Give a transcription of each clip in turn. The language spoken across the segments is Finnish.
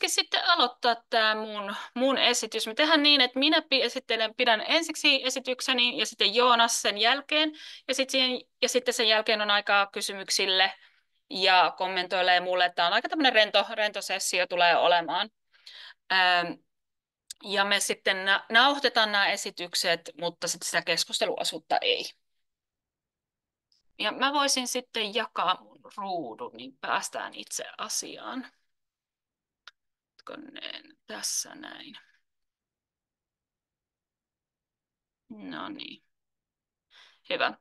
voitaisiin sitten aloittaa tämä mun esitys. Me tehdään niin, että minä pidän ensiksi esitykseni ja sitten Joonas sen jälkeen. Ja sitten sen jälkeen on aikaa kysymyksille ja kommentoilee mulle. Tämä on aika tämmöinen rento sessio tulee olemaan. Ähm, Ja me sitten nauhoitetaan nämä esitykset, mutta sitten sitä keskusteluosuutta ei. Ja mä voisin sitten jakaa mun ruudun, niin päästään itse asiaan. Koneen tässä näin. No niin, hyvä.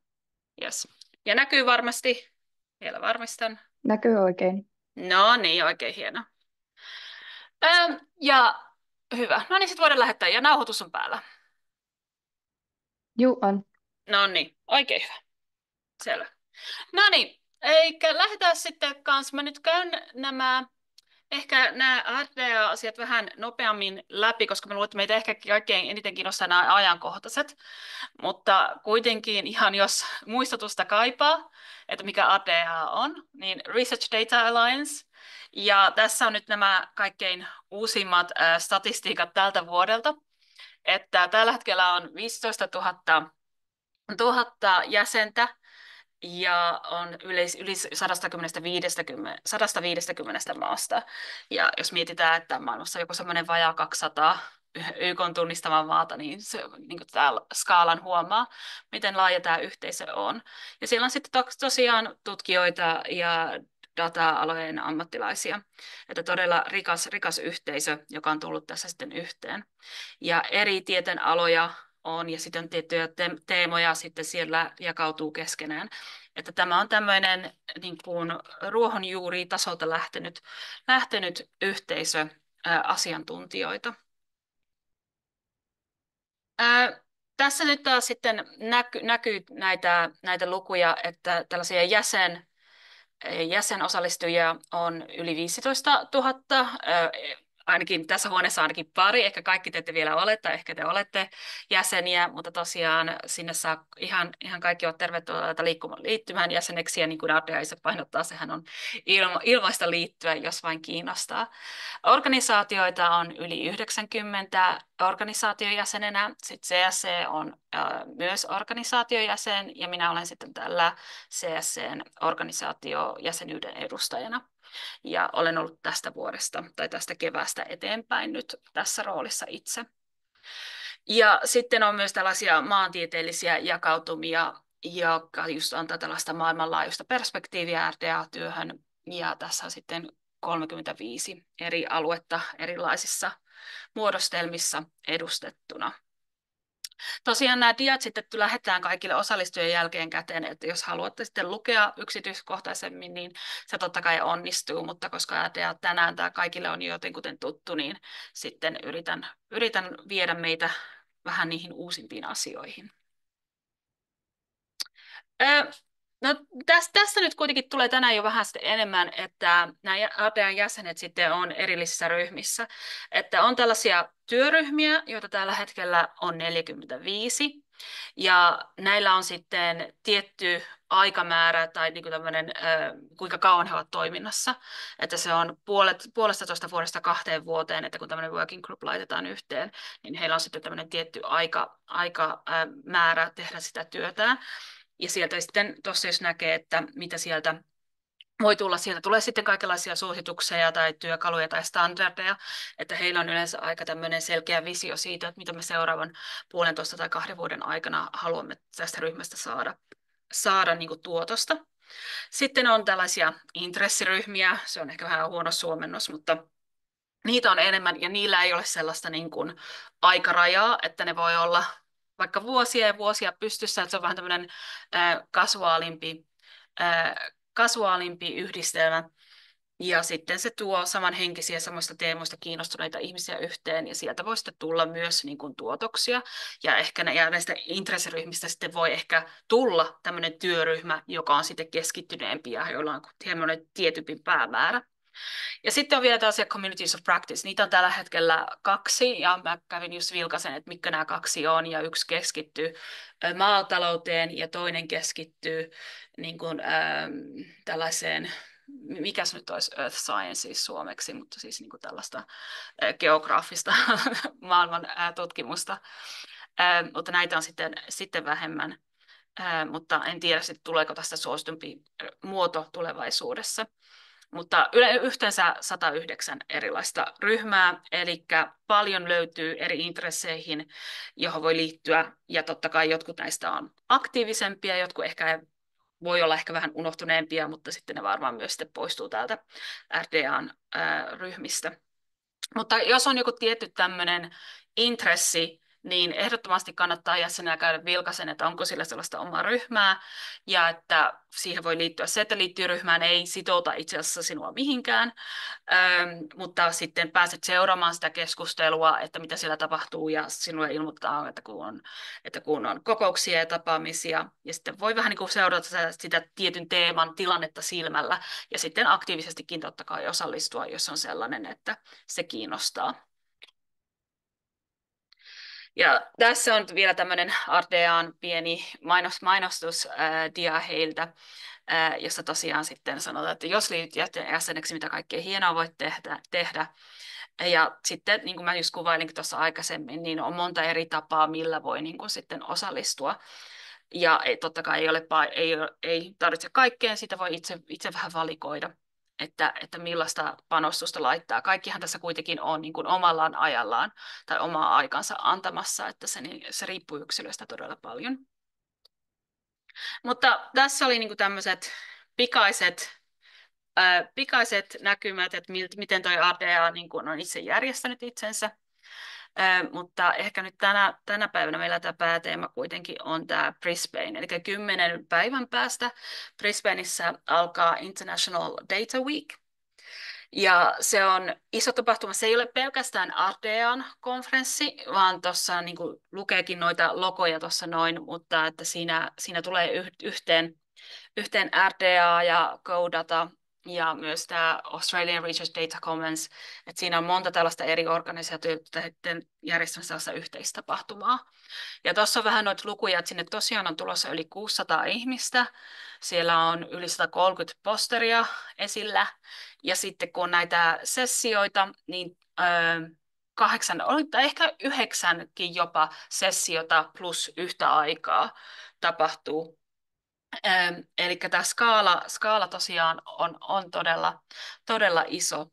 Yes. Ja näkyy varmasti. Vielä varmistan. Näkyy oikein. No niin, oikein hieno. Ja hyvä. No niin, sitten voidaan lähettää. Ja nauhoitus on päällä. Juu on. No niin, oikein hyvä. Selvä. No niin, eikä lähdetään sitten kanssa. Mä nyt käyn ehkä nämä RDA-asiat vähän nopeammin läpi, koska mä luulen, että meitä ehkä kaikkein eniten kiinnostaa nämä ajankohtaiset. Mutta kuitenkin ihan jos muistutusta kaipaa, että mikä RDA on, niin Research Data Alliance. Ja tässä on nyt nämä kaikkein uusimmat statistiikat tältä vuodelta. Että tällä hetkellä on 15 000 jäsentä ja on yli 150 maasta. Ja jos mietitään, että maailmassa on joku semmoinen vajaa 200 YK:n tunnistamaa maata, niin se niin kuin täällä skaalan huomaa, miten laaja tämä yhteisö on. Ja siellä on sitten tosiaan tutkijoita ja data-alojen ammattilaisia. Että todella rikas yhteisö, joka on tullut tässä sitten yhteen. Ja eri tieteenaloja on ja sitten on tiettyjä teemoja sitten siellä jakautuu keskenään. Että tämä on tämmöinen niin kuin ruohonjuuritasolta lähtenyt yhteisö asiantuntijoita. Tässä nyt taas sitten näkyy näitä lukuja, että tällaisia jäsenosallistujia on yli 15 000. Ainakin tässä huoneessa ainakin pari, ehkä kaikki te ette vielä ole, tai ehkä te olette jäseniä, mutta tosiaan sinne saa ihan kaikki ovat tervetulleita liittymään jäseneksi, ja niin kuin Ardea itse painottaa, sehän on ilmaista liittyä, jos vain kiinnostaa. Organisaatioita on yli 90 organisaatiojäsenenä, sitten CSC on myös organisaatiojäsen, ja minä olen sitten tällä CSCn organisaatiojäsenyyden edustajana. Ja olen ollut tästä vuodesta tai tästä keväästä eteenpäin nyt tässä roolissa itse. Ja sitten on myös tällaisia maantieteellisiä jakautumia, jotka just antaa tällaista maailmanlaajuista perspektiiviä RDA-työhön. Ja tässä on sitten 35 eri aluetta erilaisissa muodostelmissa edustettuna. Tosiaan nämä diat sitten lähetetään kaikille osallistujien jälkeen käteen, että jos haluatte sitten lukea yksityiskohtaisemmin, niin se totta kai onnistuu, mutta koska tänään tämä kaikille on jo jotenkuten tuttu, niin sitten yritän viedä meitä vähän niihin uusimpiin asioihin. No, tässä nyt kuitenkin tulee tänään jo vähän sitten enemmän, että nämä ATEAn jäsenet sitten on erillisissä ryhmissä. Että on tällaisia työryhmiä, joita tällä hetkellä on 45, ja näillä on sitten tietty aikamäärä tai niin kuin tämmöinen, kuinka kauan he ovat toiminnassa. Että se on puolestatoista vuodesta 2 vuoteen, että kun tämmöinen working group laitetaan yhteen, niin heillä on sitten tämmöinen tietty aikamäärä tehdä sitä työtään. Ja sieltä sitten tuossa jos näkee, että mitä sieltä voi tulla, sieltä tulee sitten kaikenlaisia suosituksia tai työkaluja tai standardeja, että heillä on yleensä aika tämmöinen selkeä visio siitä, että mitä me seuraavan 1,5 tai 2 vuoden aikana haluamme tästä ryhmästä saada niin kuin tuotosta. Sitten on tällaisia intressiryhmiä, se on ehkä vähän huono suomennos, mutta niitä on enemmän ja niillä ei ole sellaista niin kuin aikarajaa, että ne voi olla vaikka vuosia ja vuosia pystyssä, että se on vähän tämmöinen kasuaalimpi yhdistelmä. Ja sitten se tuo samanhenkisiä samoista teemoista kiinnostuneita ihmisiä yhteen, ja sieltä voi sitten tulla myös niin kuin tuotoksia. Ja ehkä näistä intressiryhmistä sitten voi ehkä tulla tämmöinen työryhmä, joka on sitten keskittyneempi ja jolla on hieman tietympi päämäärä. Ja sitten on vielä tällaisia communities of practice. Niitä on tällä hetkellä 2, ja mä kävin just vilkaisen, että mitkä nämä 2 on, ja yksi keskittyy maatalouteen, ja toinen keskittyy niin kuin, tällaiseen mikä se nyt olisi Earth Science siis suomeksi, mutta siis niin kuin tällaista geograafista maailman tutkimusta. Mutta näitä on sitten vähemmän, mutta en tiedä, sitten tuleeko tästä suositumpi muoto tulevaisuudessa. Mutta yhteensä 109 erilaista ryhmää, eli paljon löytyy eri intresseihin, johon voi liittyä, ja totta kai jotkut näistä on aktiivisempia, jotkut ehkä voi olla ehkä vähän unohtuneempia, mutta sitten ne varmaan myös sitten poistuu täältä RDAn ryhmistä. Mutta jos on joku tietty tämmöinen intressi, niin ehdottomasti kannattaa jäsenää käydä vilkaisen, että onko sillä sellaista omaa ryhmää, ja että siihen voi liittyä se, että liittyy ryhmään, ei sitouta itse asiassa sinua mihinkään, mutta sitten pääset seuraamaan sitä keskustelua, että mitä siellä tapahtuu, ja sinulle ilmoitetaan, että kun on kokouksia ja tapaamisia, ja sitten voi vähän niin kuin seurata sitä tietyn teeman tilannetta silmällä, ja sitten aktiivisestikin totta kai osallistua, jos on sellainen, että se kiinnostaa. Ja tässä on vielä tämmöinen Ardean pieni mainostusdia heiltä, jossa tosiaan sitten sanotaan, että jos liityt jäseneksi, mitä kaikkea hienoa voit tehdä. Ja sitten, niin kuin mä just kuvailinkin tuossa aikaisemmin, niin on monta eri tapaa, millä voi niin kuin sitten osallistua. Ja totta kai ei tarvitse kaikkeen, sitä voi itse vähän valikoida, että millaista panostusta laittaa. Kaikkihan tässä kuitenkin on niin kuin omallaan ajallaan tai omaa aikansa antamassa, että se riippuu yksilöstä todella paljon. Mutta tässä oli niin kuin tämmöiset pikaiset näkymät, että miten toi RDA niin kuin on itse järjestänyt itsensä. Mutta ehkä nyt tänä päivänä meillä tämä pääteema kuitenkin on tämä Brisbane. Eli 10 päivän päästä Brisbaneissa alkaa International Data Week. Ja se on iso tapahtuma. Se ei ole pelkästään RDAn konferenssi, vaan tuossa niin kuin lukeekin noita logoja tuossa noin, mutta että siinä tulee yhteen RDA ja GoData ja myös tämä Australian Research Data Commons, että siinä on monta tällaista eri organisaatioita järjestämässä sellaista yhteistapahtumaa. Ja tuossa on vähän noita lukuja, että sinne tosiaan on tulossa yli 600 ihmistä, siellä on yli 130 posteria esillä, ja sitten kun on näitä sessioita, niin 8, tai ehkä 9kin jopa sessiota plus yhtä aikaa tapahtuu. Eli tämä skaala tosiaan on todella iso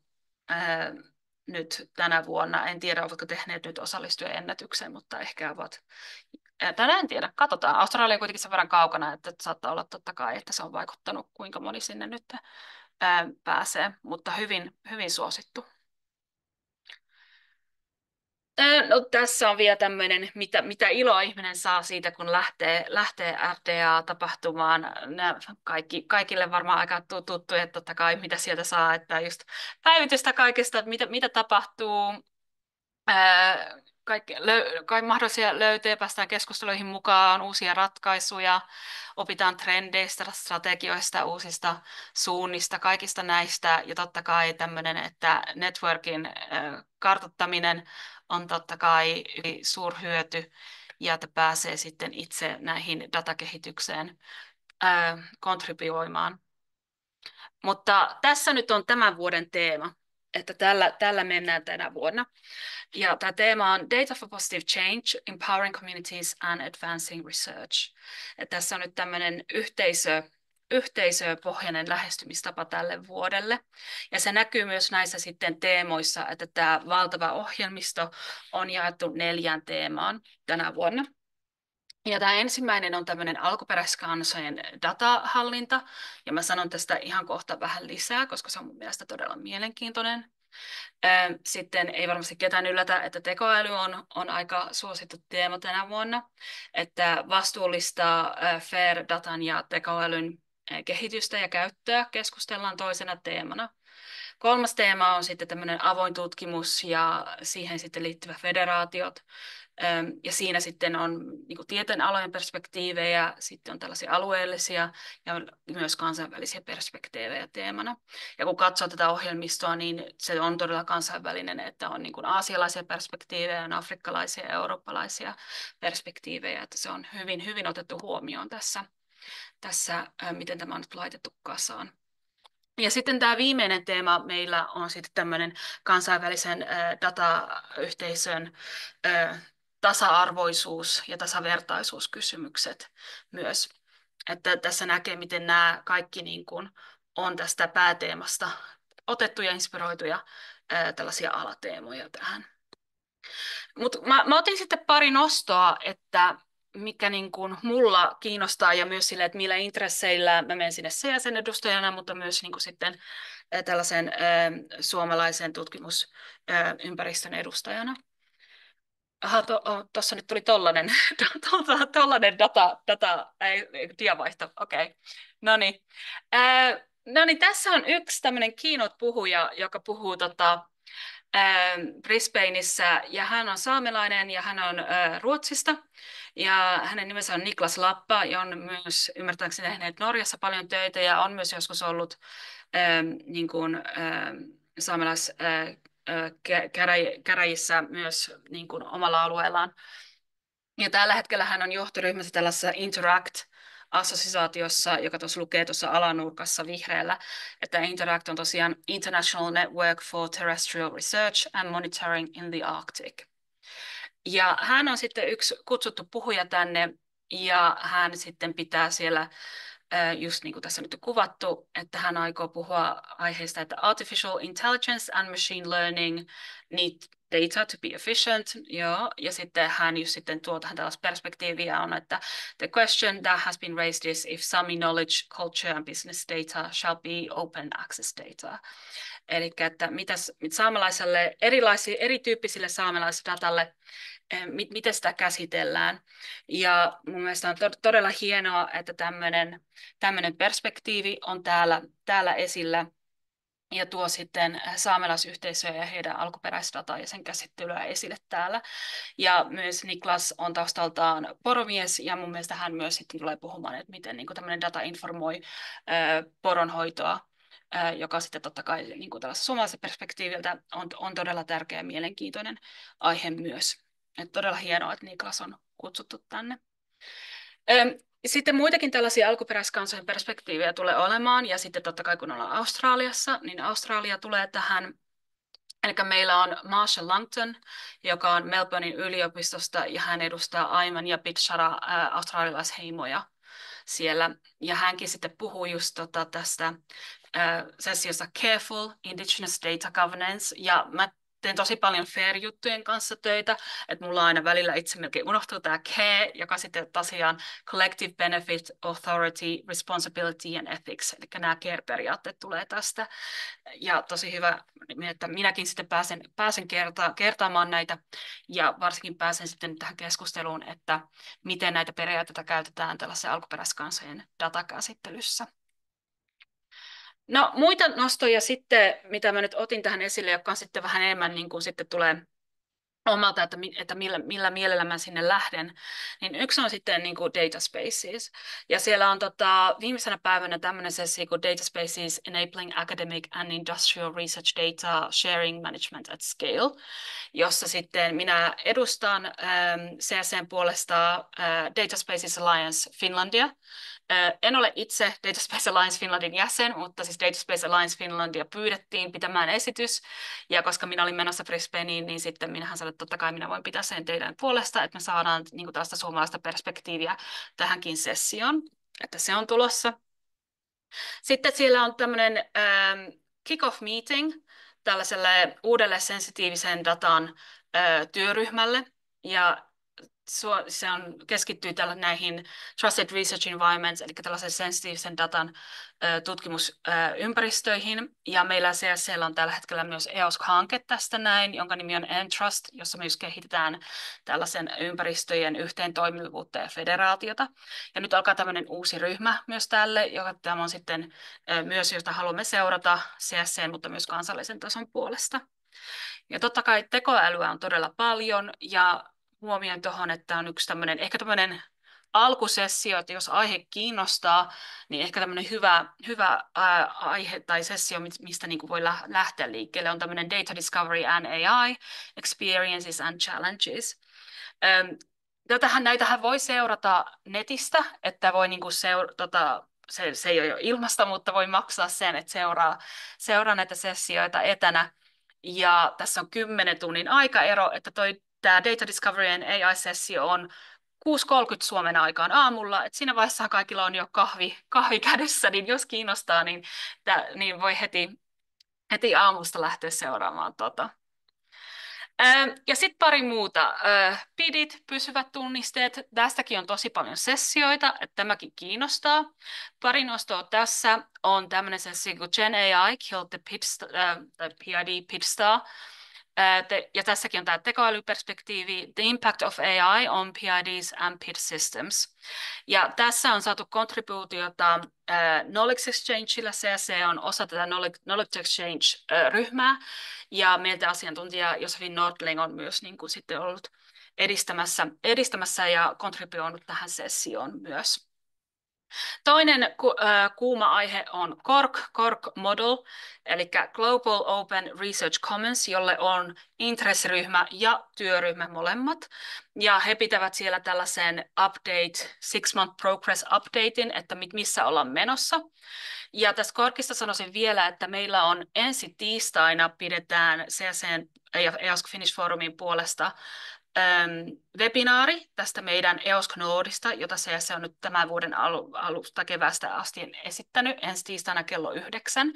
nyt tänä vuonna. En tiedä, ovatko tehneet nyt osallistujien ennätyksen, mutta ehkä ovat. Tänään en tiedä, katsotaan. Australia on kuitenkin sen verran kaukana, että saattaa olla totta kai, että se on vaikuttanut, kuinka moni sinne nyt pääsee, mutta hyvin, hyvin suosittu. No, tässä on vielä tämmöinen, mitä iloa ihminen saa siitä, kun lähtee RDA-tapahtumaan. Kaikille varmaan aika tuttu, että totta kai mitä sieltä saa, että just päivitystä kaikesta, että mitä tapahtuu, kaikki mahdollisia löytöjä, päästään keskusteluihin mukaan, uusia ratkaisuja, opitaan trendeistä, strategioista, uusista suunnista, kaikista näistä. Ja totta kai tämmöinen, että networkin kartoittaminen on totta kai suurhyöty, ja että pääsee sitten itse näihin datakehitykseen kontribuoimaan. Mutta tässä nyt on tämän vuoden teema, että tällä mennään tänä vuonna. Ja tämä teema on Data for Positive Change, Empowering Communities and Advancing Research. Ja tässä on nyt tämmöinen yhteisöpohjainen lähestymistapa tälle vuodelle. Ja se näkyy myös näissä sitten teemoissa, että tämä valtava ohjelmisto on jaettu 4 teemaan tänä vuonna. Ja tämä ensimmäinen on tämmöinen alkuperäiskansojen datahallinta, ja mä sanon tästä ihan kohta vähän lisää, koska se on mun mielestä todella mielenkiintoinen. Sitten ei varmasti ketään yllätä, että tekoäly on aika suosittu teema tänä vuonna, että vastuullista fair datan ja tekoälyn kehitystä ja käyttöä keskustellaan toisena teemana. 3. teema on sitten tämmöinen avoin tutkimus ja siihen sitten liittyvät federaatiot. Ja siinä sitten on niin kuin tieteenalojen perspektiivejä, sitten on tällaisia alueellisia ja myös kansainvälisiä perspektiivejä teemana. Ja kun katsoo tätä ohjelmistoa, niin se on todella kansainvälinen, että on niin kuin aasialaisia perspektiivejä, on afrikkalaisia ja eurooppalaisia perspektiivejä, että se on hyvin, hyvin otettu huomioon tässä miten tämä on nyt laitettu kasaan. Ja sitten tämä viimeinen teema meillä on sitten tämmöinen kansainvälisen datayhteisön tasa-arvoisuus ja tasavertaisuuskysymykset myös. Että tässä näkee, miten nämä kaikki niin kuin on tästä pääteemasta otettu ja inspiroituja tällaisia alateemoja tähän. Mutta mä otin sitten pari nostoa, että mikä niin kuin mulla kiinnostaa ja myös sille, että millä intresseillä mä menen sinne CSN-edustajana, mutta myös niin kuin sitten tällaisen suomalaisen tutkimusympäristön edustajana. Aha, tuossa nyt tuli tollanen diavaihto, okei. Okay. No niin. No niin, tässä on yksi tämmöinen keynote-puhuja, joka puhuu Brisbaneissa, ja hän on saamelainen ja hän on Ruotsista. Ja hänen nimensä on Niklas Lappa ja on myös ymmärtääkseni tehneet Norjassa paljon töitä ja on myös joskus ollut niin kuin, saamelaiskäräjissä myös niin kuin omalla alueellaan. Ja tällä hetkellä hän on johtoryhmässä tällaisessa Interact-assosiaatiossa, joka tuossa lukee tuossa alanurkassa vihreällä, että Interact on tosiaan International Network for Terrestrial Research and Monitoring in the Arctic. Ja hän on sitten yksi kutsuttu puhuja tänne, ja hän sitten pitää siellä, just niin kuin tässä nyt on kuvattu, että hän aikoo puhua aiheesta, että artificial intelligence and machine learning need data to be efficient, joo, ja sitten hän just sitten tuo tähän tällaista perspektiiviä on, että the question that has been raised is if Sami knowledge, culture and business data shall be open access data. Eli että mitäs saamelaiselle, erityyppisille saamelaisdatalle, miten sitä käsitellään. Ja mun mielestä on todella hienoa, että tämmöinen perspektiivi on täällä esillä ja tuo sitten saamelaisyhteisöjä ja heidän alkuperäisdataa ja sen käsittelyä esille täällä. Ja myös Niklas on taustaltaan poromies, ja mun mielestä hän myös sitten tulee puhumaan, että miten niin tämmöinen data informoi poronhoitoa, joka sitten totta kai niin tällaisesta suomalaisesta perspektiiviltä on todella tärkeä ja mielenkiintoinen aihe myös. Että todella hienoa, että Niklas on kutsuttu tänne. Sitten muitakin tällaisia alkuperäiskansojen perspektiivejä tulee olemaan, ja sitten totta kai kun ollaan Australiassa, niin Australia tulee tähän. Eli meillä on Marshall Langton, joka on Melbournein yliopistosta, ja hän edustaa Aiman ja Pitshara australialaisheimoja siellä. Ja hänkin sitten puhuu just tästä sessiosta Careful Indigenous Data Governance, ja mä teen tosi paljon FAIR-juttujen kanssa töitä, että mulla aina välillä itse melkein unohtuu tämä CARE, joka sitten tosiaan Collective Benefit, Authority, Responsibility and Ethics, eli nämä CARE-periaatteet tulee tästä. Ja tosi hyvä, että minäkin sitten pääsen kertaamaan näitä, ja varsinkin pääsen sitten tähän keskusteluun, että miten näitä periaatteita käytetään tällaisen alkuperäiskansojen datakäsittelyssä. No muita nostoja sitten, mitä mä nyt otin tähän esille, joka on sitten vähän enemmän niin kuin sitten tulee omalta, että millä mielellä mä sinne lähden, niin yksi on sitten niin kuin data spaces. Ja siellä on viimeisenä päivänä tämmöinen sessio kuin Data Spaces Enabling Academic and Industrial Research Data Sharing Management at Scale, jossa sitten minä edustan CSN puolesta Data Spaces Alliance Finlandia. En ole itse Data Space Alliance Finlandin jäsen, mutta siis Data Space Alliance Finlandia pyydettiin pitämään esitys, ja koska minä olin menossa Brisbaneen, niin sitten minähän sanoin, että totta kai minä voin pitää sen teidän puolesta, että me saadaan niin kuin tästä suomalaista perspektiiviä tähänkin sessioon, että se on tulossa. Sitten siellä on tämmöinen kick-off meeting tällaiselle uudelle sensitiivisen datan työryhmälle, ja se keskittyy näihin Trusted Research Environments, eli tällaisen sensitiivisen datan tutkimusympäristöihin. Ja meillä CSC:llä on tällä hetkellä myös EOSC-hanke tästä näin, jonka nimi on Entrust, jossa myös kehitetään tällaisen ympäristöjen yhteentoimivuutta ja federaatiota. Ja nyt alkaa tämmöinen uusi ryhmä myös tälle, joka tämä on sitten myös, jota haluamme seurata CSC:n, mutta myös kansallisen tason puolesta. Ja totta kai tekoälyä on todella paljon, ja huomioin tuohon, että on yksi ehkä tämmöinen alkusessio, että jos aihe kiinnostaa, niin ehkä tämmöinen hyvä aihe tai sessio, mistä niin kuin voi lähteä liikkeelle, on tämmöinen Data Discovery and AI, Experiences and Challenges. Näitähän voi seurata netistä, että voi niin kuin se ei ole jo ilmasta, mutta voi maksaa sen, että seuraa näitä sessioita etänä. Ja tässä on 10 tunnin aikaero, että tämä Data Discoveryn AI-sessio on 6:30 Suomen aikaan aamulla. Et siinä vaiheessa kaikilla on jo kahvi kädessä, niin jos kiinnostaa, niin voi heti aamusta lähteä seuraamaan tota. Ja sitten pari muuta. PIDit, pysyvät tunnisteet. Tästäkin on tosi paljon sessioita, että tämäkin kiinnostaa. Pari nostoa tässä on tämmöinen sessio kuin Gen AI Killed the PID Pidstar. Ja tässäkin on tämä tekoälyperspektiivi, The Impact of AI on PIDs and PID Systems. Ja tässä on saatu kontribuutiota Knowledge Exchangeilla, se on osa tätä Knowledge Exchange-ryhmää, ja meiltä asiantuntija Josefin Nordling on myös niin kuin sitten ollut edistämässä ja kontribuoinut tähän sessioon myös. Toinen kuuma aihe on Cork Model, eli Global Open Research Commons, jolle on intressiryhmä ja työryhmä molemmat. Ja he pitävät siellä tällaisen update, 6-month progress updatein, että missä ollaan menossa. Ja tässä Corkista sanoisin vielä, että meillä on ensi tiistaina pidetään CSN ja EOSC Finnish Forumin puolesta webinaari tästä meidän EOSC Nordista, jota se on nyt tämän vuoden alusta keväästä asti esittänyt ensi tiistaina kello 9.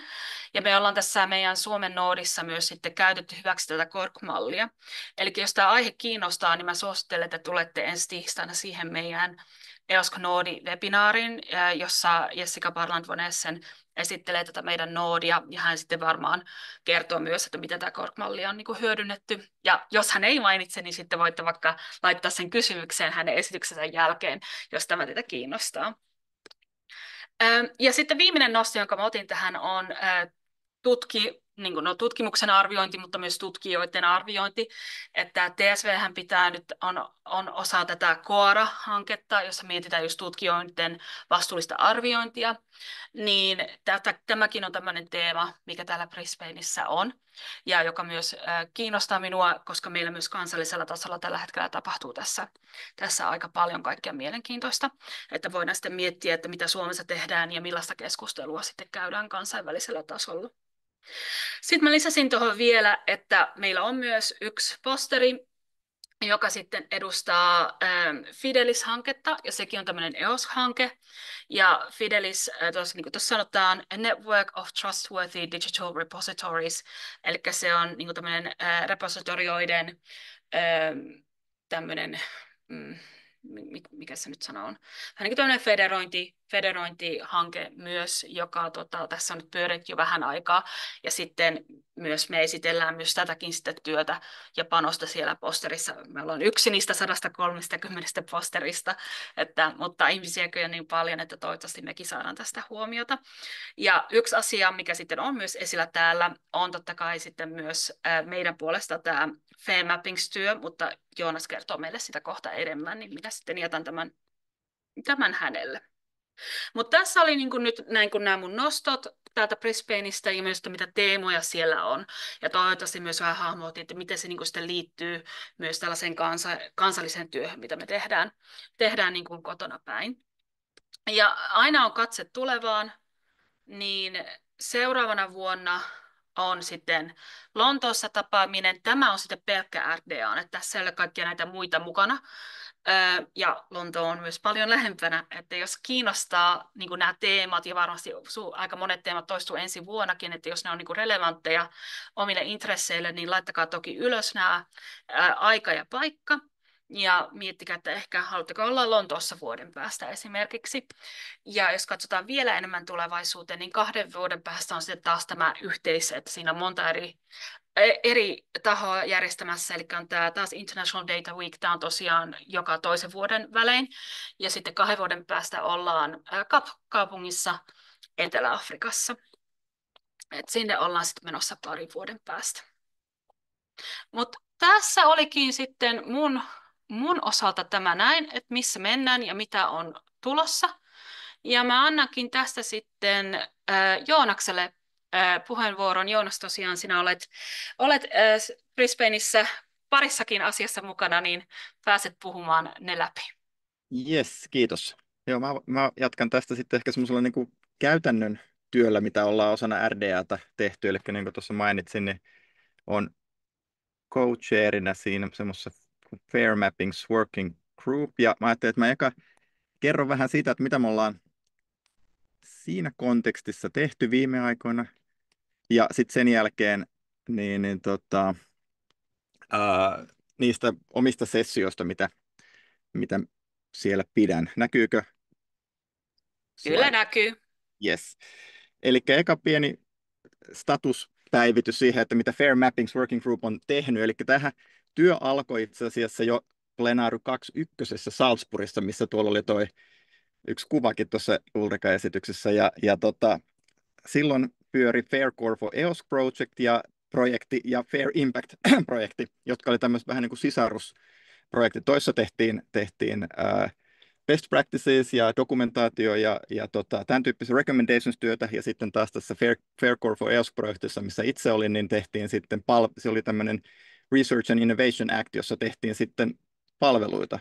Ja me ollaan tässä meidän Suomen Nordissa myös sitten käytetty hyväksi tätä Cork-mallia. Eli jos tämä aihe kiinnostaa, niin mä suosittelen, että tulette ensi tiistaina siihen meidän EOSC Nordi-webinaarin, jossa Jessica Barland von Essen esittelee tätä meidän Nordia, ja hän sitten varmaan kertoo myös, että miten tämä Cork-mallia on niin kuin hyödynnetty. Ja jos hän ei mainitse, niin sitten voitte vaikka laittaa sen kysymykseen hänen esityksensä jälkeen, jos tämä teitä kiinnostaa. Ja sitten viimeinen nosto, jonka mä otin tähän, on tutkimuksen arviointi, mutta myös tutkijoiden arviointi, että TSVhän pitää nyt on osa tätä COARA-hanketta, jossa mietitään just tutkijoiden vastuullista arviointia, niin tämäkin on tämmöinen teema, mikä täällä Brisbaneissa on, ja joka myös kiinnostaa minua, koska meillä myös kansallisella tasolla tällä hetkellä tapahtuu tässä aika paljon kaikkea mielenkiintoista, että voidaan sitten miettiä, että mitä Suomessa tehdään ja millaista keskustelua sitten käydään kansainvälisellä tasolla. Sitten mä lisäsin tuohon vielä, että meillä on myös yksi posteri, joka sitten edustaa Fidelis-hanketta, ja sekin on tämmöinen EOS-hanke. Ja Fidelis, niin kuin tuossa sanotaan, a network of trustworthy digital repositories, eli se on niin kuin tämmöinen repositorioiden tämmöinen, mikä se nyt sana on, vähän niin kuin tämmöinen federointihanke myös, joka tässä on nyt pyörinyt jo vähän aikaa, ja sitten myös me esitellään myös tätäkin sitten työtä ja panosta siellä posterissa. Me ollaan yksi niistä 130 posterista, mutta ihmisiäkö on niin paljon, että toivottavasti mekin saadaan tästä huomiota. Ja yksi asia, mikä sitten on myös esillä täällä, on totta kai sitten myös meidän puolesta tämä FAIR-mappings-työ, mutta Joonas kertoo meille sitä kohta enemmän, niin minä sitten jätän tämän hänelle. Mutta tässä oli niin kuin nyt näin kuin nämä mun nostot täältä Brisbaneista ja myös, mitä teemoja siellä on. Ja toivottavasti myös vähän hahmotin, että miten se niin kuin sitten liittyy myös tällaiseen kansalliseen työhön, mitä me tehdään niin kuin kotona päin. Ja aina on katse tulevaan, niin seuraavana vuonna on sitten Lontoossa tapaaminen. Tämä on sitten pelkkä RDA, että tässä ei ole kaikkia näitä muita mukana. Ja Lonto on myös paljon lähempänä, että jos kiinnostaa niin kuin nämä teemat, ja varmasti aika monet teemat toistuu ensi vuonnakin, että jos ne on niin kuin relevantteja omille intresseille, niin laittakaa toki ylös nämä aika ja paikka. Ja miettikää, että ehkä haluatteko olla Lontoossa vuoden päästä esimerkiksi. Ja jos katsotaan vielä enemmän tulevaisuuteen, niin 2 vuoden päästä on sitten taas tämä että siinä on monta eri tahoa järjestämässä, eli on tämä taas International Data Week, tämä on tosiaan joka toisen vuoden välein, ja sitten 2 vuoden päästä ollaan kaupungissa Etelä-Afrikassa. Et sinne ollaan sitten menossa 2 vuoden päästä. Mutta tässä olikin sitten mun osalta tämä näin, että missä mennään ja mitä on tulossa. Ja mä annankin tästä sitten Joonakselle puheenvuoron. Joonas, tosiaan sinä olet Brisbaneissa parissakin asiassa mukana, niin pääset puhumaan ne läpi. Yes, kiitos. Joo, mä jatkan tästä sitten ehkä semmoisella niin kuin käytännön työllä, mitä ollaan osana RDAta tehty. Eli niin kuin tuossa mainitsin, niin on co-chairina siinä semmoisessa Fair Mappings Working Group. Ja mä ajattelin, että mä eka kerron vähän siitä, että mitä me ollaan siinä kontekstissa tehty viime aikoina. Ja sitten sen jälkeen ää, niistä omista sessioista, mitä siellä pidän. Näkyykö Kyllä slide? näkyy. Yes. Eli eka pieni statuspäivitys siihen, että mitä Fair Mappings Working Group on tehnyt. Eli tähän työ alkoi itse asiassa jo Plenary 21. Salzburgissa, missä tuolla oli toi yksi kuvakin tuossa Ulrika-esityksessä. Silloin pyöri Fair Core for EOS Project ja projekti ja Fair Impact-projekti, jotka oli tämmöiset vähän niin kuin sisarusprojektit. Toissa tehtiin best practices ja dokumentaatio ja tämän tyyppistä recommendations-työtä, ja sitten taas tässä Fair Core for EOS-projektissa, missä itse olin, niin tehtiin sitten, se oli tämmöinen Research and Innovation Act, jossa tehtiin sitten palveluita,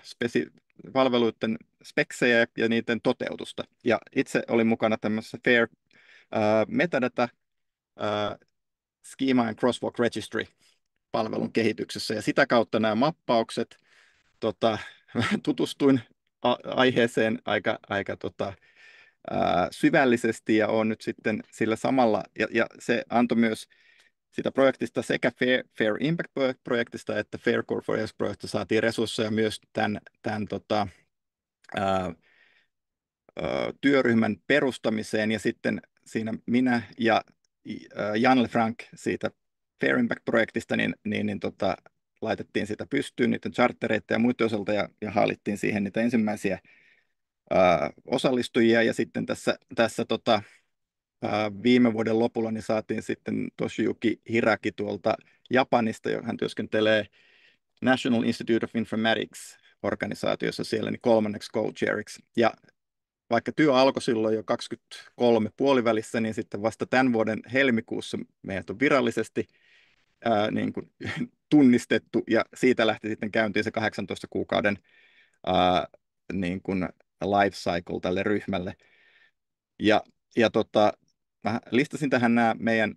palveluiden speksejä ja niiden toteutusta. Ja itse olin mukana tämmöisessä Fair Metadata Schema and Crosswalk Registry palvelun kehityksessä, ja sitä kautta nämä mappaukset, tota, tutustuin aiheeseen aika syvällisesti, ja on nyt sitten sillä samalla, ja se antoi myös sitä projektista sekä Fair Impact-projektista että Fair Core for projektista saatiin resursseja myös tämän ää, työryhmän perustamiseen, ja sitten siinä minä ja Janne Frank siitä Fair Impact-projektista laitettiin sitä pystyyn niiden chartereiden ja muiden osalta, ja haalittiin siihen niitä ensimmäisiä osallistujia, ja sitten viime vuoden lopulla niin saatiin sitten Toshiyuki Hiraki tuolta Japanista, hän työskentelee National Institute of Informatics organisaatiossa siellä, niin kolmanneksi co-chairiksi. Ja vaikka työ alkoi silloin jo 23 puolivälissä, niin sitten vasta tämän vuoden helmikuussa meidät on virallisesti niin kuin, tunnistettu, ja siitä lähti sitten käyntiin se 18 kuukauden ää, niin kuin life cycle tälle ryhmälle. Ja, mä listasin tähän nämä meidän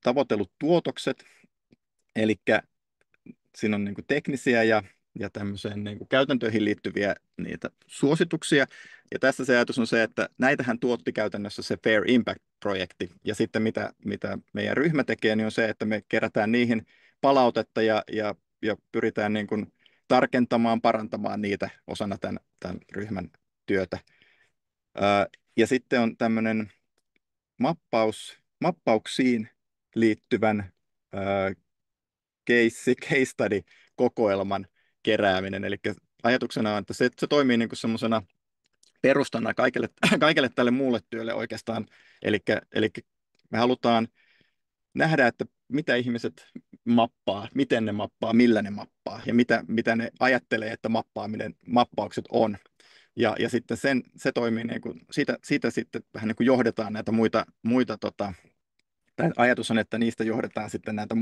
tavoitellut tuotokset, eli siinä on niin kuin teknisiä ja tämmöiseen niin kuin käytäntöihin liittyviä niitä suosituksia. Ja tässä se ajatus on se, että näitähän tuotti käytännössä se Fair Impact-projekti. Ja sitten mitä meidän ryhmä tekee, niin on se, että me kerätään niihin palautetta ja pyritään niin kuin tarkentamaan, parantamaan niitä osana tämän ryhmän työtä. Ja sitten on tämmöinen mappauksiin liittyvän case study-kokoelman kerääminen. Eli ajatuksena on, että se toimii niin kuin semmoisena perustana kaikelle tälle muulle työlle oikeastaan. Eli me halutaan nähdä, että mitä ihmiset mappaa, miten ne mappaa, millä ne mappaa ja mitä ne ajattelee, että mappaukset on. Ja sitten se toimii, niin kuin, siitä sitten vähän niin kuin johdetaan näitä muita tai ajatus on, että niistä johdetaan sitten näitä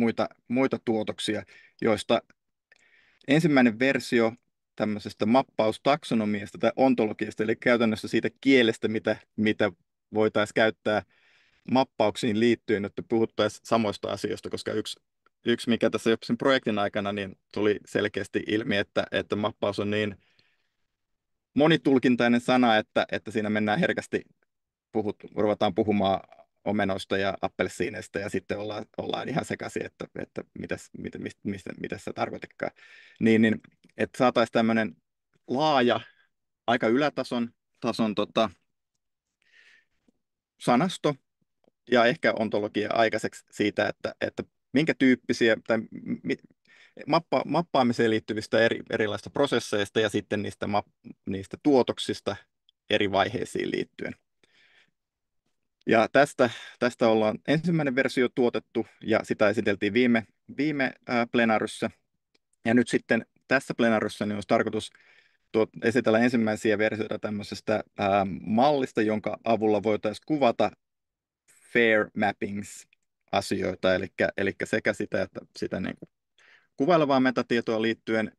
muita tuotoksia, joista ensimmäinen versio tämmöisestä mappaustaksonomiasta tai ontologiasta, eli käytännössä siitä kielestä, mitä voitaisiin käyttää mappauksiin liittyen, että puhuttaisiin samoista asioista, koska yksi mikä tässä jo sen projektin aikana niin tuli selkeästi ilmi, että mappaus on niin monitulkintainen sana, että siinä mennään herkästi, ruvetaan puhumaan omenoista ja appelsiineista, ja sitten ollaan ihan sekaisin, että mitä se tarkoitikkaa. Että saataisiin tämmöinen laaja, aika ylätason sanasto ja ehkä ontologia aikaiseksi siitä, että minkä tyyppisiä tai mappaamiseen liittyvistä erilaisista prosesseista ja sitten niistä tuotoksista eri vaiheisiin liittyen. Ja tästä ollaan ensimmäinen versio tuotettu, ja sitä esiteltiin viime plenaryssä. Ja nyt sitten tässä plenaryssä niin olisi tarkoitus esitellä ensimmäisiä versioita tämmöisestä mallista, jonka avulla voitaisiin kuvata fair mappings asioita, eli sekä sitä niin kuin kuvailevaa metatietoa liittyen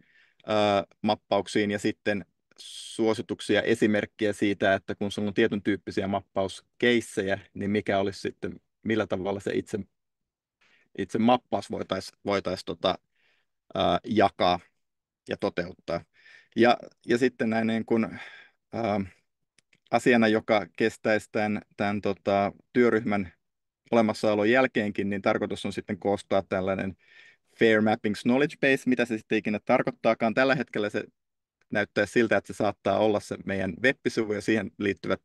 mappauksiin, ja sitten suosituksia, esimerkkiä siitä, että kun sulla on tietyn tyyppisiä mappauskeissejä, niin mikä olisi sitten, millä tavalla se itse mappaus voitaisiin jakaa ja toteuttaa. Ja sitten näin niin kuin, asiana, joka kestäisi tämän työryhmän olemassaolon jälkeenkin, niin tarkoitus on sitten koostaa tällainen Fair Mappings Knowledge Base, mitä se sitten ikinä tarkoittaakaan. Tällä hetkellä se näyttää siltä, että se saattaa olla se meidän web-sivu ja siihen liittyvät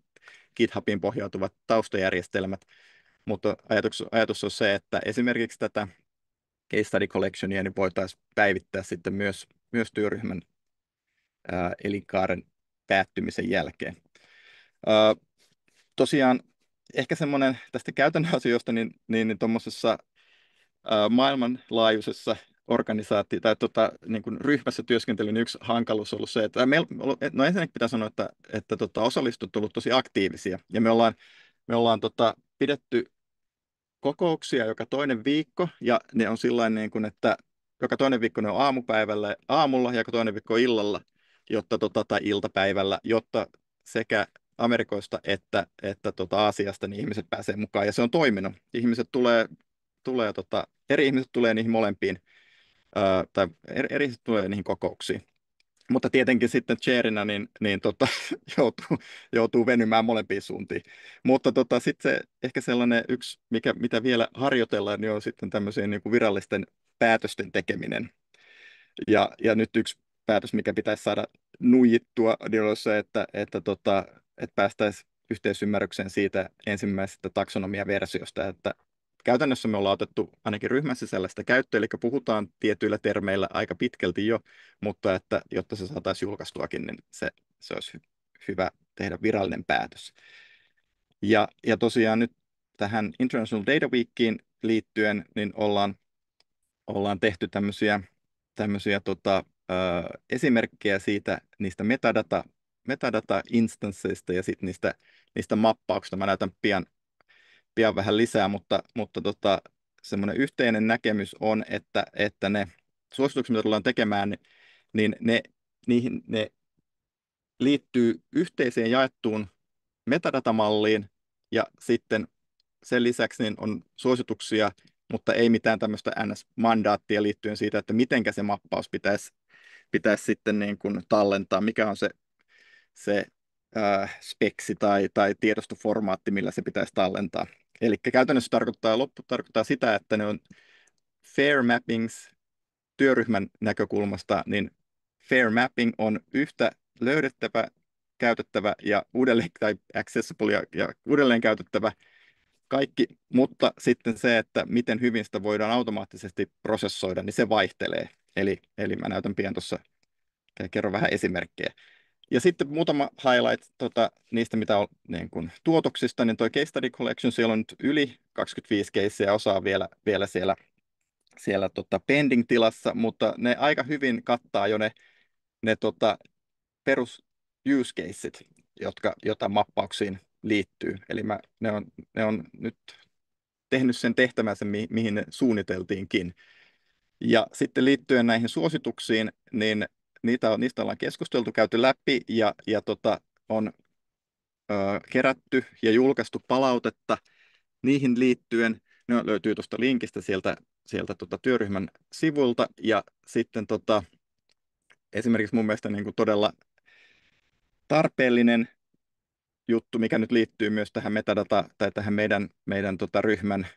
GitHubiin pohjautuvat taustajärjestelmät, mutta ajatus on se, että esimerkiksi tätä case study collectionia niin voitaisiin päivittää sitten myös työryhmän elinkaaren päättymisen jälkeen. Tosiaan ehkä semmoinen tästä käytännön asioista, niin tuommoisessa maailmanlaajuisessa organisaatio tai niin kuin ryhmässä työskentelyn yksi hankaluus on ollut se, että no ensinnäkin pitää sanoa, että osallistujat ovat olleet tosi aktiivisia ja me ollaan pidetty kokouksia joka toinen viikko ja ne on sillain niin kuin, että joka toinen viikko ne on aamulla ja joka toinen viikko illalla, tai iltapäivällä, jotta sekä Amerikoista että Aasiasta niin ihmiset pääsee mukaan ja se on toiminut. Eri ihmiset tulee niihin molempiin tai eri ihmiset tulee niihin kokouksiin. Mutta tietenkin sitten chairina joutuu venymään molempiin suuntiin. Mutta sitten se ehkä sellainen yksi, mitä vielä harjoitellaan, niin on sitten tämmöisen niin kuin virallisten päätösten tekeminen. Ja nyt yksi päätös, mikä pitäisi saada nuijittua, niin on se, että päästäisiin yhteisymmärrykseen siitä ensimmäisestä taksonomiaversiosta, että käytännössä me ollaan otettu ainakin ryhmän sisällä sitä käyttöön, eli puhutaan tietyillä termeillä aika pitkälti jo, mutta että jotta se saataisiin julkaistuakin, niin se olisi hyvä tehdä virallinen päätös. Ja tosiaan nyt tähän International Data Weekiin liittyen, niin ollaan tehty tämmöisiä esimerkkejä siitä niistä metadata-instansseista ja sitten niistä mappauksista. Mä näytän pian vähän lisää, mutta semmoinen yhteinen näkemys on, että ne suositukset, mitä tullaan tekemään, niin ne liittyy yhteiseen jaettuun metadatamalliin ja sitten sen lisäksi niin on suosituksia, mutta ei mitään tämmöistä NS-mandaattia liittyen siitä, että mitenkä se mappaus pitäisi sitten niin kuin tallentaa, mikä on se speksi tai tiedostoformaatti, millä se pitäisi tallentaa. Eli käytännössä tarkoittaa sitä, että ne on fair mappings työryhmän näkökulmasta, niin fair mapping on yhtä löydettävä, käytettävä ja tai accessible ja uudelleen käytettävä kaikki, mutta sitten se, että miten hyvin sitä voidaan automaattisesti prosessoida, niin se vaihtelee. Eli mä näytän pian tuossa, kerron vähän esimerkkejä. Ja sitten muutama highlight niistä, mitä on niin kuin tuotoksista, niin toi Case Study Collection, siellä on nyt yli 25 caseja, osaa vielä siellä pending-tilassa, mutta ne aika hyvin kattaa jo ne perus use caseit, jota mappauksiin liittyy. Eli ne on nyt tehnyt sen tehtävänsä, mihin ne suunniteltiinkin. Ja sitten liittyen näihin suosituksiin, niin niistä ollaan keskusteltu, käyty läpi ja on kerätty ja julkaistu palautetta niihin liittyen. Ne löytyy tuosta linkistä sieltä työryhmän sivulta ja sitten esimerkiksi mun mielestä niin kuin todella tarpeellinen juttu, mikä nyt liittyy myös tähän metadata tai tähän meidän ryhmän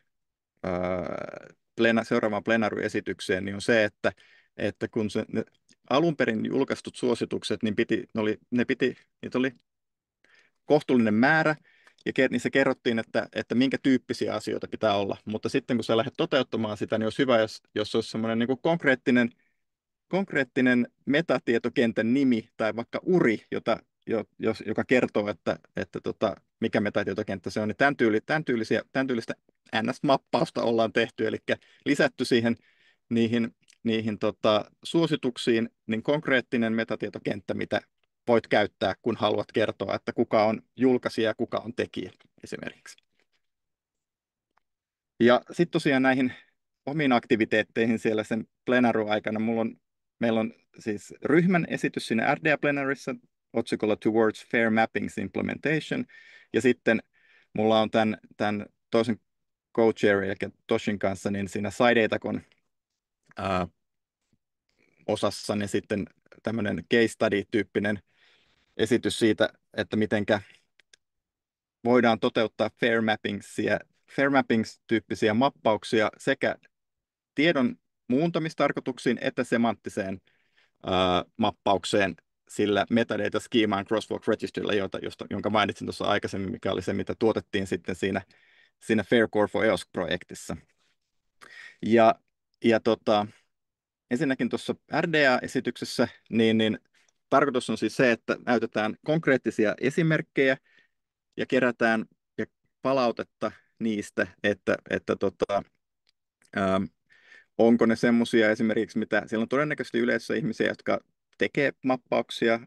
seuraavaan plenary-esitykseen, niin on se, että kun ne alun perin julkaistut suositukset, niin niitä oli kohtuullinen määrä, ja niissä kerrottiin, että minkä tyyppisiä asioita pitää olla. Mutta sitten kun sä lähdet toteuttamaan sitä, niin olisi hyvä, jos olisi semmoinen niin kuin konkreettinen metatietokentän nimi tai vaikka URI, joka kertoo, että mikä metatietokenttä se on. Niin tämän tyylistä NS-mappausta ollaan tehty, eli lisätty siihen niihin suosituksiin niin konkreettinen metatietokenttä, mitä voit käyttää, kun haluat kertoa, että kuka on julkaisija ja kuka on tekijä esimerkiksi. Ja sitten tosiaan näihin omiin aktiviteetteihin siellä sen plenary-aikana meillä on siis ryhmän esitys siinä RDA Plenarissa otsikolla Towards Fair Mappings Implementation. Ja sitten mulla on tämän toisen co-chair, eli Toshin kanssa, niin siinä SciDatacon osassa, niin sitten tämmöinen case study-tyyppinen esitys siitä, että mitenkä voidaan toteuttaa fair mappings-tyyppisiä mappauksia sekä tiedon muuntamistarkoituksiin että semanttiseen mappaukseen sillä metadata schema and crosswalk registerillä, jonka mainitsin tuossa aikaisemmin, mikä oli se, mitä tuotettiin sitten siinä Faircore for EOSC-projektissa. Ja ensinnäkin tuossa RDA-esityksessä niin tarkoitus on siis se, että näytetään konkreettisia esimerkkejä ja kerätään palautetta niistä, että onko ne semmoisia esimerkiksi, mitä siellä on todennäköisesti yleisössä ihmisiä, jotka tekee mappauksia,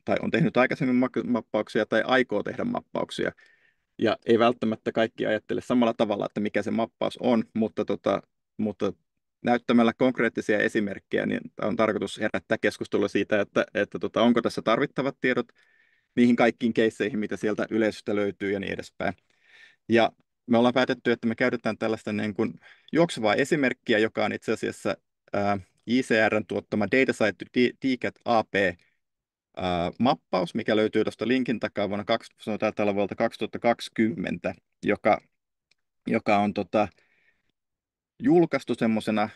tai on tehnyt aikaisemmin mappauksia tai aikoo tehdä mappauksia. Ja ei välttämättä kaikki ajattele samalla tavalla, että mikä se mappaus on, mutta näyttämällä konkreettisia esimerkkejä, niin on tarkoitus herättää keskustelua siitä, että onko tässä tarvittavat tiedot niihin kaikkiin keisseihin, mitä sieltä yleisöstä löytyy ja niin edespäin. Ja me ollaan päätetty, että me käytetään tällaista niin kuin juoksevaa esimerkkiä, joka on itse asiassa JCR:n tuottama DataSite to DCAT AP mappaus, mikä löytyy tuosta linkin takaa vuodelta 2020, joka on julkaistu semmoisena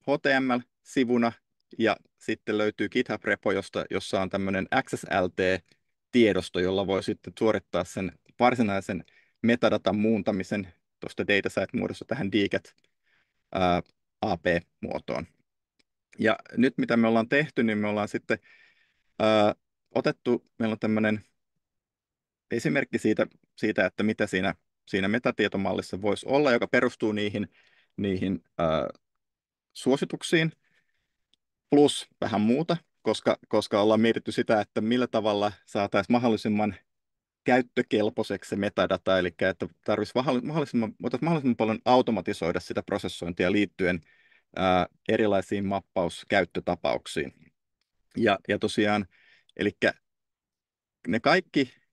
HTML-sivuna, ja sitten löytyy GitHub-repo, jossa on tämmöinen XSLT-tiedosto, jolla voi sitten suorittaa sen varsinaisen metadatan muuntamisen tuosta datasite-muodossa tähän DCAT AP-muotoon. Ja nyt mitä me ollaan tehty, niin me ollaan sitten meillä on tämmöinen esimerkki siitä, että mitä siinä metatietomalissa voisi olla, joka perustuu niihin suosituksiin, plus vähän muuta, koska ollaan mietitty sitä, että millä tavalla saataisiin mahdollisimman käyttökelpoiseksi se metadata, eli että voitaisiin mahdollisimman paljon automatisoida sitä prosessointia liittyen erilaisiin mappauskäyttötapauksiin. Ja tosiaan, eli ne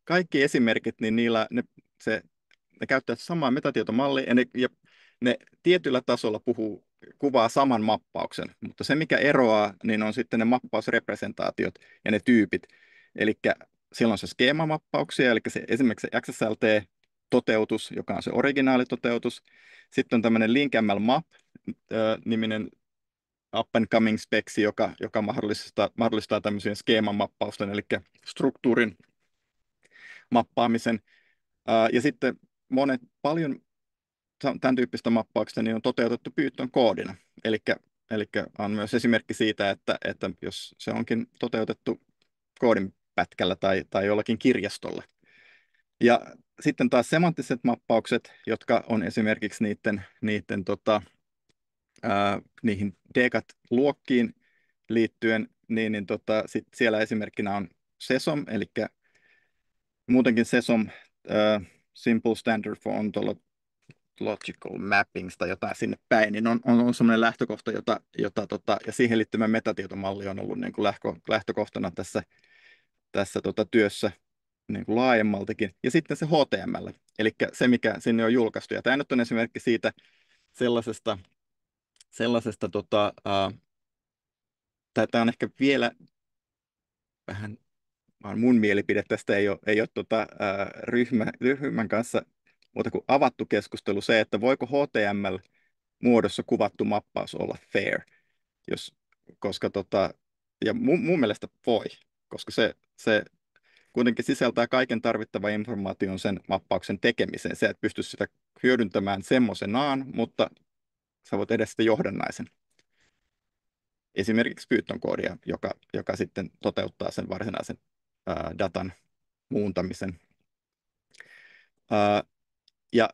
kaikki esimerkit, niin ne käyttää samaa metatietomallia, ja ne tietyllä tasolla kuvaa saman mappauksen, mutta se mikä eroaa, niin on sitten ne mappausrepresentaatiot ja ne tyypit. Eli siellä on se skeemamappauksia, eli esimerkiksi se XSLT-toteutus, joka on se originaalitoteutus. Sitten on tämmöinen LinkML Map-niminen up and coming speksi, joka mahdollistaa tämmöisen skeemamappausten, eli struktuurin mappaamisen. Ja sitten paljon tämän tyyppistä mappauksista niin on toteutettu Python koodina. Eli on myös esimerkki siitä, että jos se onkin toteutettu koodin pätkällä tai jollakin kirjastolla. Ja sitten taas semanttiset mappaukset, jotka on esimerkiksi niihin DCAT-luokkiin liittyen, sit siellä esimerkkinä on SESOM, eli muutenkin SESOM, Simple Standard for Ontological Mappings tai jotain sinne päin, niin on sellainen lähtökohta, ja siihen liittyvä metatietomalli on ollut niin kuin lähtökohtana tässä työssä niin kuin laajemmaltikin. Ja sitten se HTML, eli se, mikä sinne on julkaistu. Ja tämä nyt on esimerkki siitä sellaisesta tämä on ehkä vielä vähän, vaan mun mielipide tästä ei ole ryhmän kanssa muuta kuin avattu keskustelu se, että voiko HTML-muodossa kuvattu mappaus olla fair, koska ja mun mielestä voi, koska se kuitenkin sisältää kaiken tarvittavan informaation sen mappauksen tekemiseen. Se, että pystyisi sitä hyödyntämään semmoisenaan, mutta sä voit edes sitä johdannaisen. Esimerkiksi Python-koodia, joka sitten toteuttaa sen varsinaisen datan muuntamisen. Ja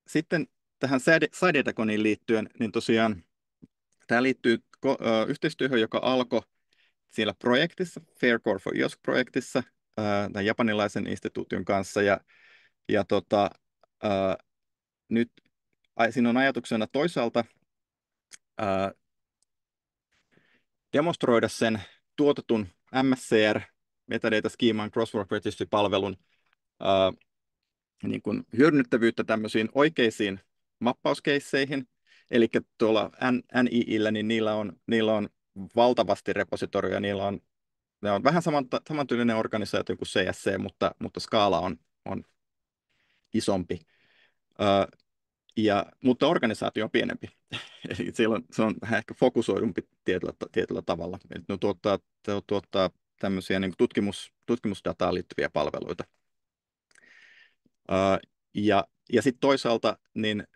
sitten tähän SciDataconiin liittyen, niin tosiaan tämä liittyy yhteistyöhön, joka alkoi siellä projektissa, Faircore for EOSC-projektissa, tämän japanilaisen instituution kanssa. Nyt siinä on ajatuksena toisaalta ää, demonstroida sen tuotetun MSCR Metadata Scheman Crosswalk Registry-palvelun niin kuin hyödynnettävyyttä tämmöisiin oikeisiin mappauskeisseihin. Eli tuolla NIIllä, niin niillä on valtavasti repositorioja, ne on vähän samantyylinen organisaatio kuin CSC, mutta skaala on isompi. Mutta organisaatio on pienempi. Eli se on vähän ehkä fokusoidumpi tietyllä tavalla. Eli ne tuottaa tämmöisiä niin kuin tutkimusdataan liittyviä palveluita. Ja sitten toisaalta niin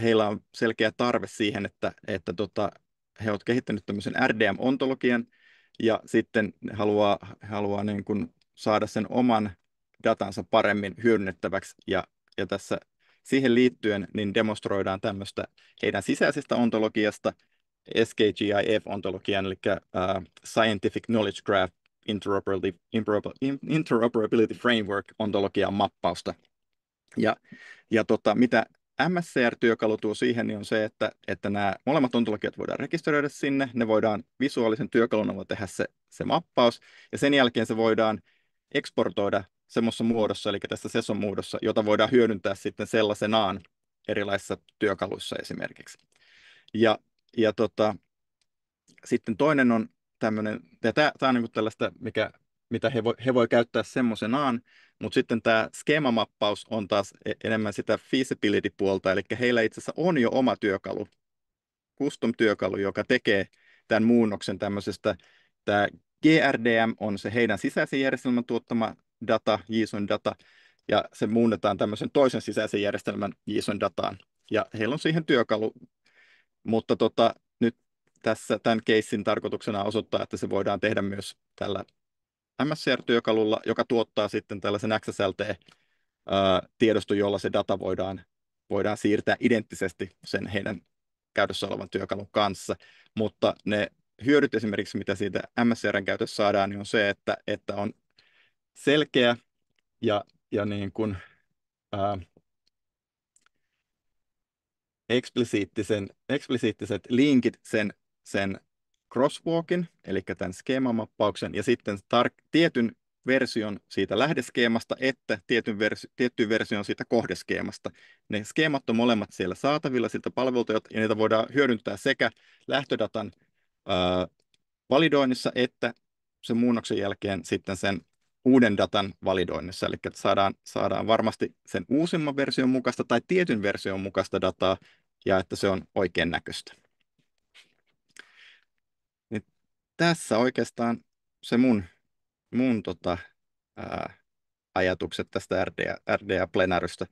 heillä on selkeä tarve siihen, että he ovat kehittäneet tämmöisen RDM-ontologian ja sitten haluaa niin kuin saada sen oman datansa paremmin hyödynnettäväksi ja tässä siihen liittyen niin demonstroidaan tämmöistä heidän sisäisestä ontologiasta SKGIF-ontologian, eli Scientific Knowledge Graph Interoperability Framework-ontologian mappausta. Mitä MSCR-työkalu tuo siihen, niin on se, että nämä molemmat ontologiat voidaan rekisteröidä sinne, ne voidaan visuaalisen työkalun avulla tehdä se mappaus, ja sen jälkeen se voidaan eksportoida semmoisessa muodossa, eli tässä SESO-muodossa, jota voidaan hyödyntää sitten sellaisenaan erilaisissa työkaluissa esimerkiksi. Sitten toinen on tämmöinen, ja tämä on niin tällaista, mitä he voi käyttää semmoisenaan, mutta sitten tämä skeemamappaus on taas enemmän sitä feasibility-puolta, eli heillä itse asiassa on jo oma työkalu, custom-työkalu, joka tekee tämän muunnoksen tämmöisestä. Tämä GRDM on se heidän sisäisen järjestelmän tuottama data, JSON-data, ja se muunnetaan tämmöisen toisen sisäisen järjestelmän JSON-dataan. Ja heillä on siihen työkalu, mutta nyt tässä tämän keissin tarkoituksena on osoittaa, että se voidaan tehdä myös tällä MSCR-työkalulla, joka tuottaa sitten tällaisen XSLT-tiedoston, jolla se data voidaan siirtää identtisesti sen heidän käytössä olevan työkalun kanssa. Mutta ne hyödyt esimerkiksi, mitä siitä MSCRn käytössä saadaan, niin on se, että on selkeä ja niin kuin, eksplisiittiset linkit sen crosswalkin, eli tämän skeemamappauksen, ja sitten tietyn version siitä lähdeskeemasta, että tietty version siitä kohdeskeemasta. Ne skeemat on molemmat siellä saatavilla siltä palvelulta, ja niitä voidaan hyödyntää sekä lähtödatan validoinnissa, että sen muunnoksen jälkeen sitten sen uuden datan validoinnissa, eli saadaan varmasti sen uusimman version mukaista tai tietyn version mukaista dataa, ja että se on oikein näköistä. Niin tässä oikeastaan se mun ajatukset tästä RDA-plenarystä.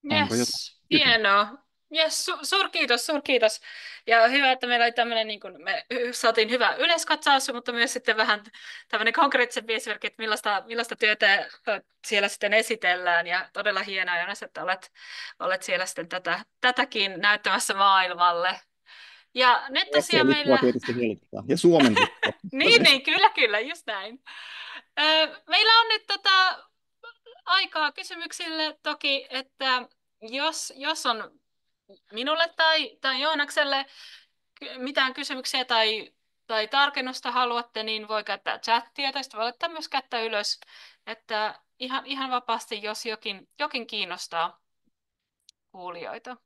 Onko jotain Yes, kysymyksiä? hienoa. Yes, suurkiitos, suurkiitos. Ja hyvä, että meillä oli tämmöinen, niin kuin me saatiin hyvä yleiskatsaus, mutta myös sitten vähän tämmöinen konkreettisempi esimerkki, että millaista työtä siellä sitten esitellään. Ja todella hienoa, Jonas, että olet siellä sitten tätäkin näyttämässä maailmalle. Ja nyt Ruotsia tosiaan lippua meillä, tietysti heiluttaa, ja Suomen lippua. niin, kyllä, just näin. Meillä on nyt aikaa kysymyksille toki, että jos on minulle tai Joonakselle mitään kysymyksiä tai tarkennusta haluatte, niin voi käyttää chattia tai sitten voi laittaa myös kättä ylös, että ihan vapaasti, jos jokin kiinnostaa kuulijoita.